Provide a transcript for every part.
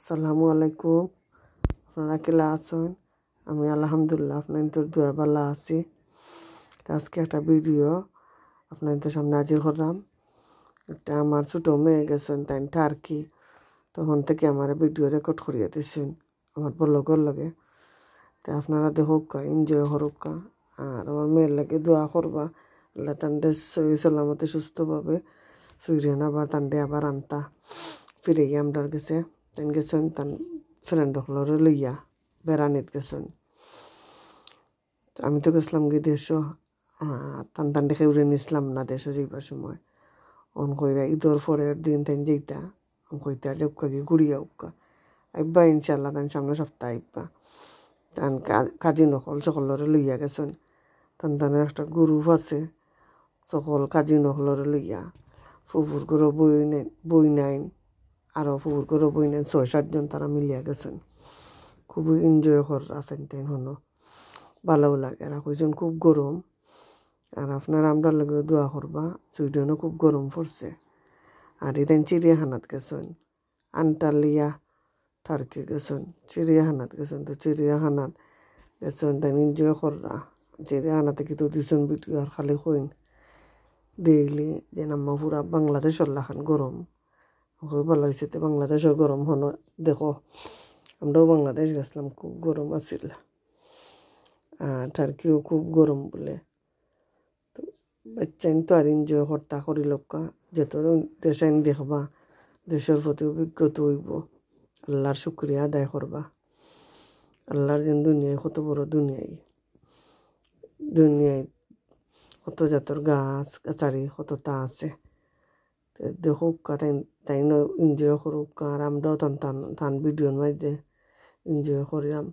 আসসালামু আলাইকুম। আপনারা কেলা আছেন? আমি আলহামদুলিল্লাহ আপনাদের দোয়া ভালো আছি। আজকে একটা ভিডিও আপনাদের সামনে হাজির করলাম। একটা আমার ছোটো মেয়ে গেছেন তাই টার্কি, তখন থেকে আমার ভিডিও রেকর্ড করিয়ে দিয়েছেন আমার ব্লগের লগে। তা আপনারা দেখুক, এনজয় করুক, আর আমার মেয়ের লাগে দোয়া করবা আল্লাহ তান্ডে সহি সালামতে সুস্থভাবে সুইরেন আবার তান্ডে আবার আনতা ফিরে গিয়ে আমরার গেছে তাই গেছেন তান ফ্রেন্ড হলরে লইয়া বেড়ানিত গেছেন। আমি তো গেছিলাম গিয়ে দেশও টান টান দেখে উড়ে নিছিলাম না দেশও যাইবার সময়। অন কইরা ঈদর পরের দিন তাই যেইতা কইতা যে উক্কা গিয়ে ঘুরিয়া উক্কা আইব্বা ইনশাল্লাহ তান সামনে সপ্তাহে আইব্বা। তান কাজী নকল সকলরে লইয়া গেছেন। তানের একটা গ্রুপ আছে, সকল কাজী নকলরে লইয়া ফুফুর করে বই নাইন আরও ফুফুর করে বই নাইন 6-7 জন তারা মিলিয়া গেছেন। খুবই এনজয় কর আছেন তাই হনো ভালো লাগে। আর কইজন খুব গরম, আর আপনারা আমরা লাগে দোয়া করবা। সুইডেনও খুব গরম পড়ছে। আর ইদেন চিড়িয়াখানাত গেছেন, আন্টালিয়া টার্কি গেছেন, চিড়িয়াখানাত গেছেন। তো চিড়িয়াখানাত গেছেন তাই এনজয় কররা। চিড়িয়াখানাতে কিন্তু দিছেন ভিডিও আর খালি কইন ডেইলি যে নাম্মা পুরা বাংলাদেশের লাখান গরম ভালো হয়েছে। তো বাংলাদেশের গরম হনো দেখো, আমরাও বাংলাদেশ গেছিলাম, খুব গরম আছিল। টার্কিও খুব গরম বলে। তো বাচ্চাইন তো আর এনজয় কর্তা করি লোকা যেত দেশাইন দেখবা, দেশের প্রতি অভিজ্ঞতা হইব, আল্লাহর শুক্রিয়া আদায় করবা। আল্লাহর যেন দুনিয়ায় কত বড় দুনিয়ায় কত জাতর গাছ গাছারি কতটা আছে। দেখুক তাই এনজয় করুক, আর আমরাও টান ভিডিওর মধ্যে এনজয় করিলাম।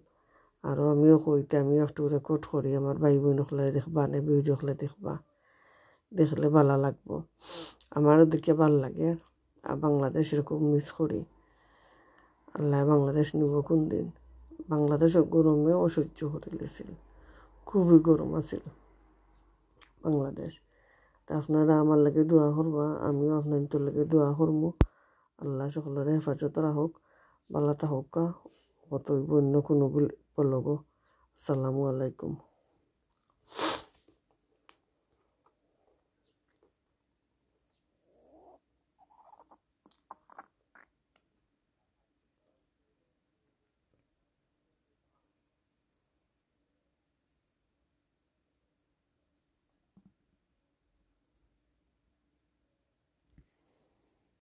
আরও আমিও কইতে আমিও একটু রেকর্ড করি, আমার ভাই বোন হলে দেখবা নে বিউজ হলে দেখবা, দেখলে ভালো লাগবো। আমারও দেখে ভালো লাগে। আর বাংলাদেশের খুব মিস করি। আল্লাহ বাংলাদেশ নিব কোন দিন। বাংলাদেশের গরমে অসহ্য করে লেছিল, খুবই গরম আছিল বাংলাদেশ। তা আপনারা আমার লাগে দোয়া করবা, আমিও আপনাদের লাগে দোয়া করবো। আল্লাহ সকলের হেফাজত রাখুক, ভালো থাকুক, কত অন্য কোনো বলব। আসসালামু আলাইকুম।